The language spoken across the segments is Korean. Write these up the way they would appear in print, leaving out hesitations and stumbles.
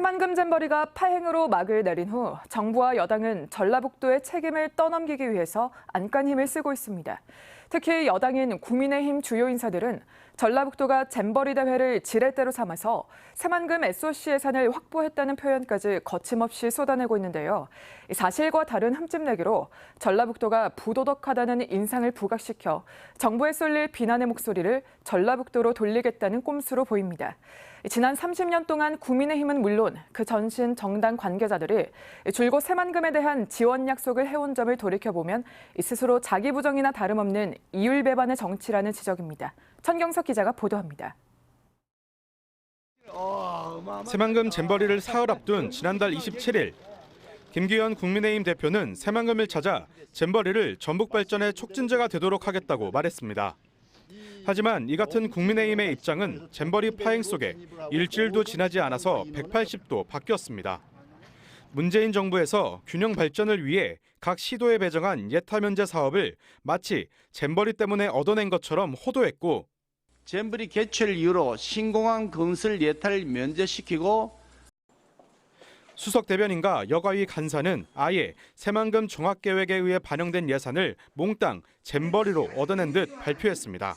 새만금 잼버리가 파행으로 막을 내린 후 정부와 여당은 전라북도의 책임을 떠넘기기 위해서 안간 힘을 쓰고 있습니다. 특히 여당인 국민의힘 주요 인사들은 전라북도가 잼버리 대회를 지렛대로 삼아서 새만금 SOC 예산을 확보했다는 표현까지 거침없이 쏟아내고 있는데요. 사실과 다른 흠집내기로 전라북도가 부도덕하다는 인상을 부각시켜 정부에 쏠릴 비난의 목소리를 전라북도로 돌리겠다는 꼼수로 보입니다. 지난 30년 동안 국민의힘은 물론 그 전신 정당 관계자들이 줄곧 새만금에 대한 지원 약속을 해온 점을 돌이켜보면 스스로 자기 부정이나 다름없는 이율배반의 정치라는 지적입니다. 천경석 기자가 보도합니다. 새만금 잼버리를 사흘 앞둔 지난달 27일 김기현 국민의힘 대표는 새만금을 찾아 잼버리를 전북 발전의 촉진제가 되도록 하겠다고 말했습니다. 하지만 이 같은 국민의힘의 입장은 잼버리 파행 속에 일주일도 지나지 않아서 180도 바뀌었습니다. 문재인 정부에서 균형 발전을 위해 각 시도에 배정한 예타 면제 사업을 마치 잼버리 때문에 얻어낸 것처럼 호도했고 잼버리 개최를 이유로 신공항 건설 예타를 면제시키고 수석 대변인과 여가위 간사는 아예 새만금 종합계획에 의해 반영된 예산을 몽땅 잼버리로 얻어낸 듯 발표했습니다.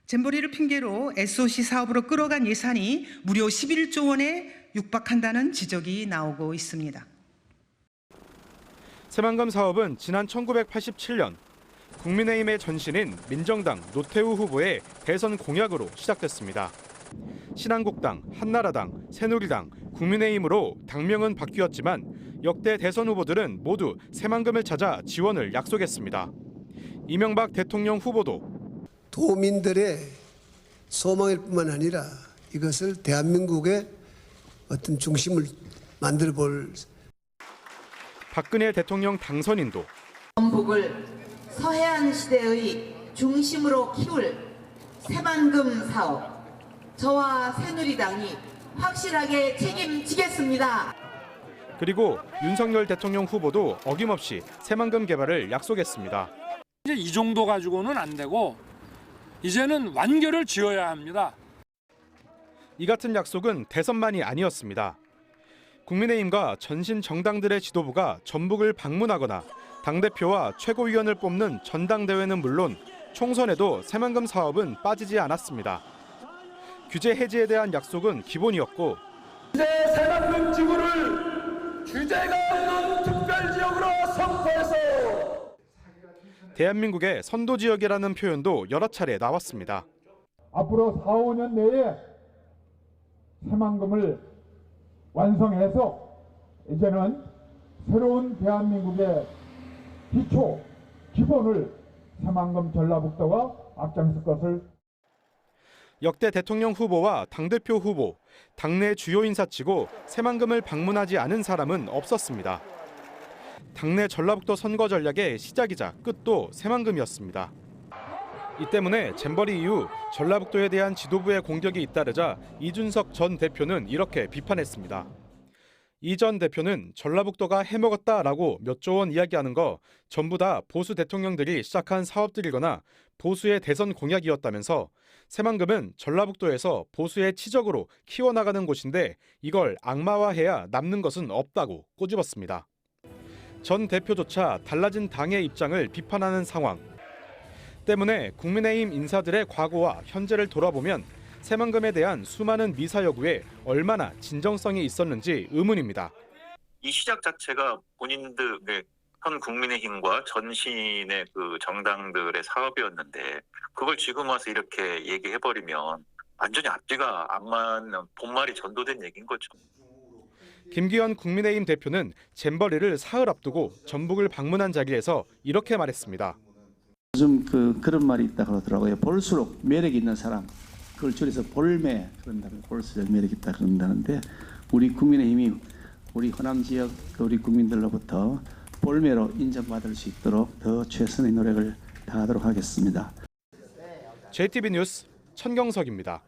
잼버리를 핑계로 SOC 사업으로 끌어간 예산이 무려 11조 원에 육박한다는 지적이 나오고 있습니다. 새만금 사업은 지난 1987년 국민의힘의 전신인 민정당 노태우 후보의 대선 공약으로 시작됐습니다. 신한국당, 한나라당, 새누리당, 국민의힘으로 당명은 바뀌었지만 역대 대선 후보들은 모두 새만금을 찾아 지원을 약속했습니다. 이명박 대통령 후보도 도민들의 소망일 뿐만 아니라 이것을 대한민국의 어떤 중심을 만들어 볼 박근혜 대통령 당선인도 전북을 서해안 시대의 중심으로 키울 새만금 사업 저와 새누리당이 확실하게 책임지겠습니다. 그리고 윤석열 대통령 후보도 어김없이 새만금 개발을 약속했습니다. 이제 이 정도 가지고는 안 되고 이제는 완결을 지어야 합니다. 이 같은 약속은 대선만이 아니었습니다. 국민의힘과 전신 정당들의 지도부가 전북을 방문하거나 당대표와 최고위원을 뽑는 전당대회는 물론 총선에도 새만금 사업은 빠지지 않았습니다. 규제 해지에 대한 약속은 기본이었고 이제 새만금 지구를 규제가 없는 특별지역으로 선포해서 대한민국의 선도지역이라는 표현도 여러 차례 나왔습니다. 앞으로 4, 5년 내에 새만금을 완성해서 이제는 새로운 대한민국의 기본을 새만금 전라북도가 앞장설 것을 역대 대통령 후보와 당대표 후보, 당내 주요 인사치고 새만금을 방문하지 않은 사람은 없었습니다. 당내 전라북도 선거 전략의 시작이자 끝도 새만금이었습니다. 이 때문에 잼버리 이후 전라북도에 대한 지도부의 공격이 잇따르자 이준석 전 대표는 이렇게 비판했습니다. 이 전 대표는 전라북도가 해먹었다라고 몇 조 원 이야기하는 거 전부 다 보수 대통령들이 시작한 사업들이거나 보수의 대선 공약이었다면서 새만금은 전라북도에서 보수의 치적으로 키워나가는 곳인데 이걸 악마화해야 남는 것은 없다고 꼬집었습니다. 전 대표조차 달라진 당의 입장을 비판하는 상황. 때문에 국민의힘 인사들의 과거와 현재를 돌아보면 새만금에 대한 수많은 미사 여구에 얼마나 진정성이 있었는지 의문입니다. 이 시작 자체가 본인들의 현 국민의힘과 전신의 그 정당들의 사업이었는데 그걸 지금 와서 이렇게 얘기해버리면 완전히 앞뒤가 안 맞는 본말이 전도된 얘기인 거죠. 김기현 국민의힘 대표는 잼버리를 사흘 앞두고 전북을 방문한 자리에서 이렇게 말했습니다. 요즘 그런 말이 있다 그러더라고요. 볼수록 매력 있는 사람, 그걸 줄여서 볼매 그런다면 볼수록 매력 있다 그런다는데 우리 국민의힘이 우리 호남 지역 우리 국민들로부터 볼매로 인정받을 수 있도록 더 최선의 노력을 다하도록 하겠습니다. JTB 뉴스 천경석입니다.